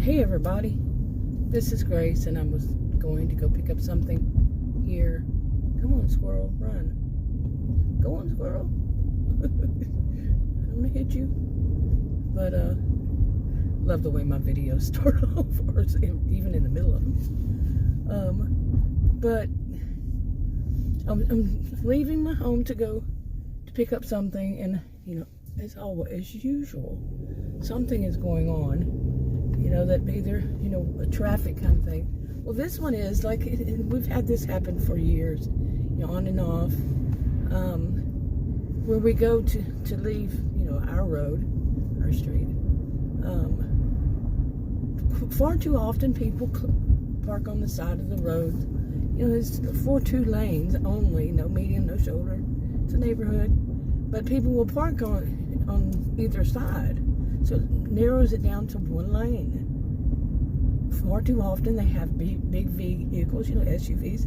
Hey everybody, this is Grace, and I was going to go pick up something here. Come on, squirrel, run. Go on, squirrel. I'm gonna hit you. But love the way my videos start off, or even in the middle of them. But I'm leaving my home to go to pick up something, and as usual, something is going on. That either, a traffic kind of thing. Well, this one is like, we've had this happen for years, on and off. Where we go to leave, our road, our street. Far too often people park on the side of the road. It's for 2 lanes only, no median, no shoulder. It's a neighborhood. But people will park on either side. So it narrows it down to 1 lane. Far too often they have big vehicles, SUVs.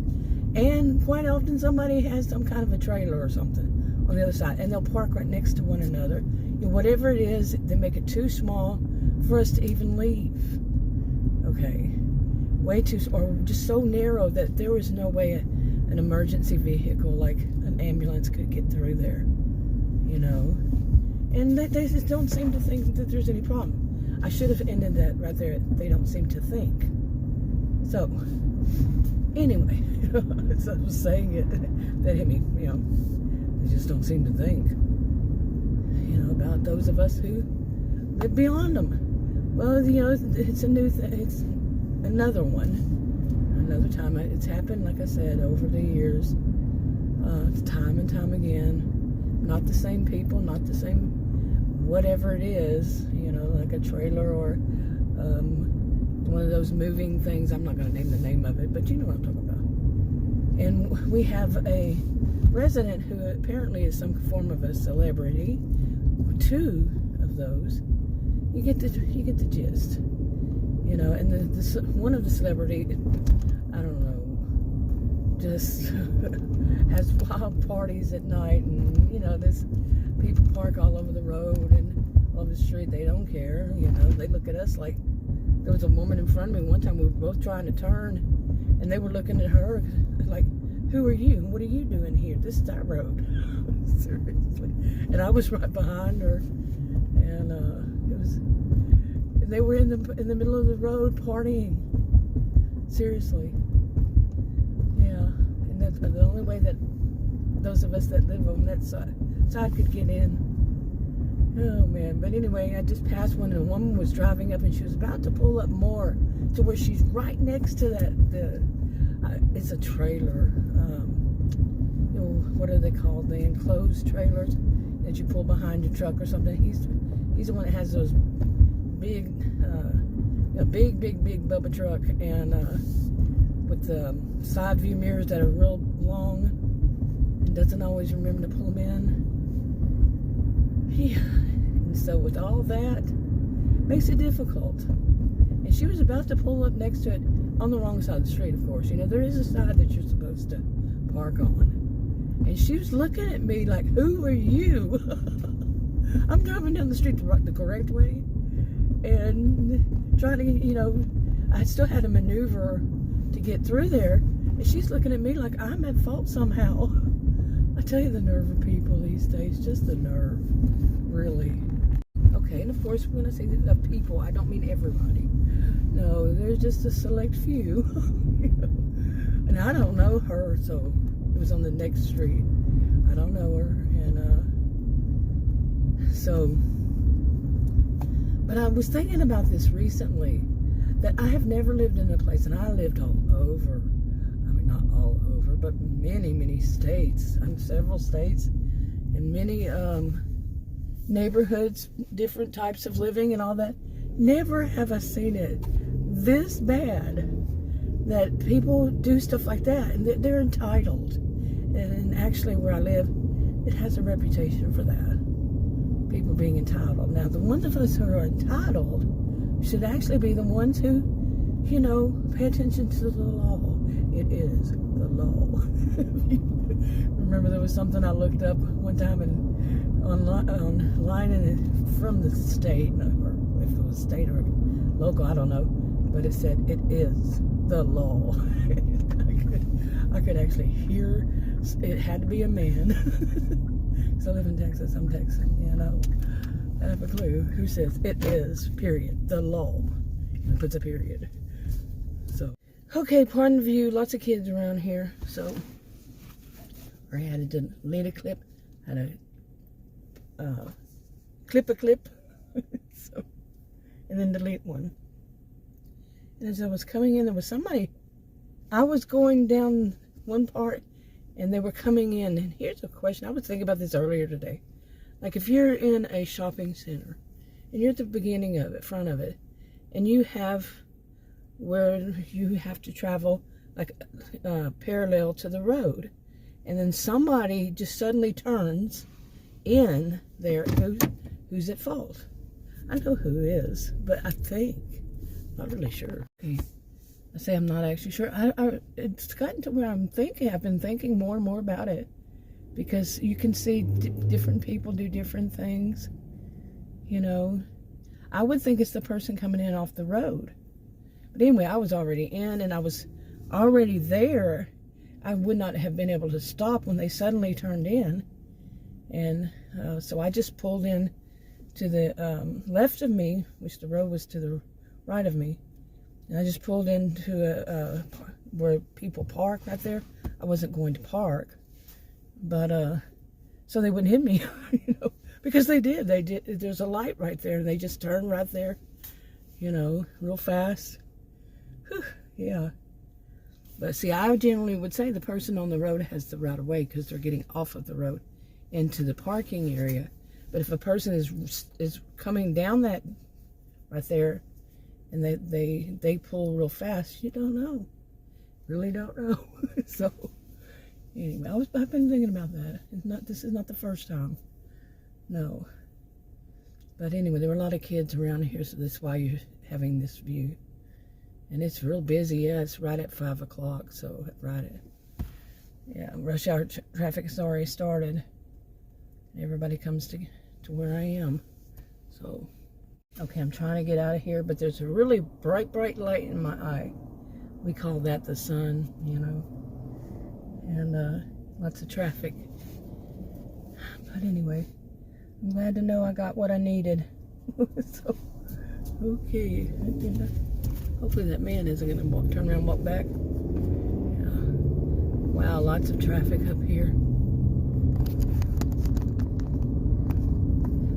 And quite often somebody has some kind of a trailer or something on the other side. And they'll park right next to one another. Whatever it is, they make it too small for us to even leave. Okay. Way too, or just so narrow that there was no way an emergency vehicle like an ambulance could get through there. And they just don't seem to think that there's any problem. I should have ended that right there. They don't seem to think. So, anyway, as I was saying it, that hit me, they just don't seem to think, about those of us who live beyond them. Well, it's a new thing. It's another one. Another time. It's happened, like I said, over the years. Time and time again. Not the same people, not the same whatever it is, like a trailer or one of those moving things. I'm not going to name the name of it, but you know what I'm talking about. And we have a resident who apparently is some form of a celebrity. 2 of those. You get the gist. And one of the celebrity, I don't know, just has wild parties at night, and this people park all over the road and all over the street. They don't care. They look at us like, there was a woman in front of me one time. We were both trying to turn, and they were looking at her like, "Who are you? What are you doing here? This is our road." Seriously. And I was right behind her, and they were in the middle of the road partying. Seriously. Yeah. And that's the only way that those of us that live on that side could get in. Oh man. But anyway, I just passed one, and a woman was driving up, and she was about to pull up more to where she's right next to that. It's a trailer. What are they called? The enclosed trailers that you pull behind your truck or something. He's the one that has those big Bubba truck, and with the side view mirrors that are real long, and doesn't always remember to pull them in. Yeah. And so with all that, makes it difficult. And she was about to pull up next to it on the wrong side of the street, of course. There is a side that you're supposed to park on. And she was looking at me like, "Who are you?" I'm driving down the street the correct way, and trying to, I still had to maneuver to get through there, and she's looking at me like I'm at fault somehow. I tell you, the nerve of people these days, just the nerve, really. Okay, and of course, when I say the people, I don't mean everybody. No, there's just a select few. And I don't know her, so it was on the next street. I don't know her, and but I was thinking about this recently, that I have never lived in a place, and I lived all over. I mean, not all over, but many states. Several states, and many neighborhoods, different types of living and all that. Never have I seen it this bad, that people do stuff like that, and they're entitled. And actually, where I live, it has a reputation for that. People being entitled. Now, the ones of us who are entitled should actually be the ones who, pay attention to the law. It is the law. Remember, there was something I looked up one time online, and from the state, or if it was state or local, I don't know, but it said it is the law. I could actually hear it had to be a man. Because I live in Texas, I'm Texan, you know. I have a clue who says it is, period, the law. And puts a period. So, okay, pardon the view, lots of kids around here, so I had to delete a clip, had to clip a clip, so, and then delete one. And as I was coming in, there was somebody, I was going down one part, and they were coming in, and here's a question, I was thinking about this earlier today. Like if you're in a shopping center, and you're at the beginning of it, front of it, and you have where you have to travel like parallel to the road, and then somebody just suddenly turns in there, who's at fault? I know who is, but I think, not really sure. Okay. I say I'm not actually sure. It's gotten to where I've been thinking more and more about it, because you can see different people do different things, you know. I would think it's the person coming in off the road. But anyway, I was already in, and I was already there. I would not have been able to stop when they suddenly turned in. And so I just pulled in to the left of me, which the road was to the right of me. And I just pulled into where people park right there. I wasn't going to park. But, so they wouldn't hit me, you know, because they did. There's a light right there. They just turned right there, you know, real fast. Whew, yeah. But see, I generally would say the person on the road has the right of way because they're getting off of the road into the parking area. But if a person is coming down that right there and they pull real fast, you don't know. Really don't know. So anyway, I've been thinking about that. This is not the first time. No. But anyway, there were a lot of kids around here, so that's why you're having this view. And it's real busy. Yeah, it's right at 5 o'clock, so right at, yeah, rush hour traffic has already started. Everybody comes to where I am. So, okay, I'm trying to get out of here, but there's a really bright light in my eye. We call that the sun, you know. And lots of traffic. But anyway, I'm glad to know I got what I needed. So, okay. Hopefully that man isn't going to turn around and walk back. Yeah. Wow, lots of traffic up here.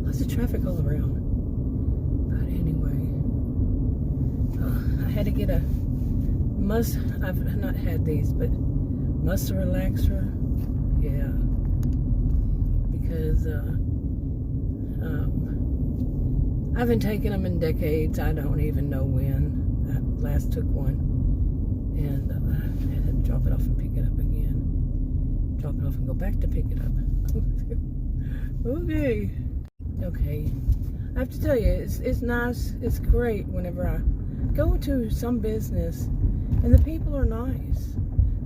Lots of traffic all around. But anyway, I had to get I've not had these, but muscle relaxer, yeah, because I haven't taken them in decades. I don't even know when I last took one, and I had to drop it off and pick it up again. Drop it off and go back to pick it up. Okay. I have to tell you, it's nice. It's great whenever I go to some business and the people are nice.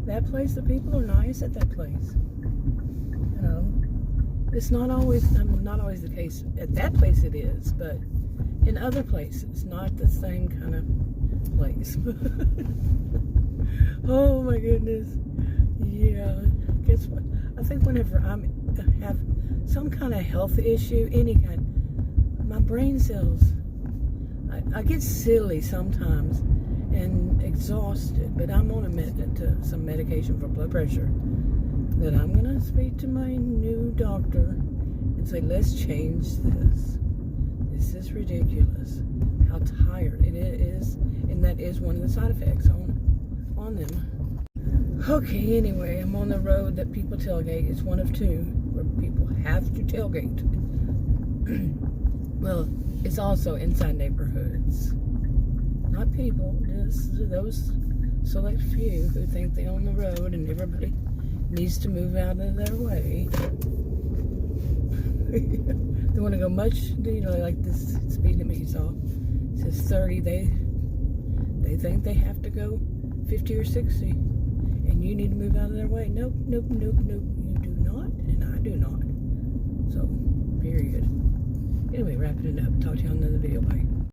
That place, the people are nice at that place. You know, it's not always the case at that place. It is, but in other places, not the same kind of place. Oh my goodness. Yeah. Guess what? I think whenever I have some kind of health issue, any kind, my brain cells, I get silly sometimes and exhausted, but I'm on some medication for blood pressure that I'm going to speak to my new doctor and say, let's change this. This is ridiculous. How tired it is, and that is one of the side effects on them. Okay, anyway, I'm on the road that people tailgate. It's one of two where people have to tailgate. Well, it's also inside neighborhoods. Not people, just those select few who think they own the road and everybody needs to move out of their way. They want to go much, you know, like this speed limit you saw. It says 30. They think they have to go 50 or 60. And you need to move out of their way. Nope. You do not, and I do not. So, period. Anyway, wrapping it up. Talk to you on another video. Bye.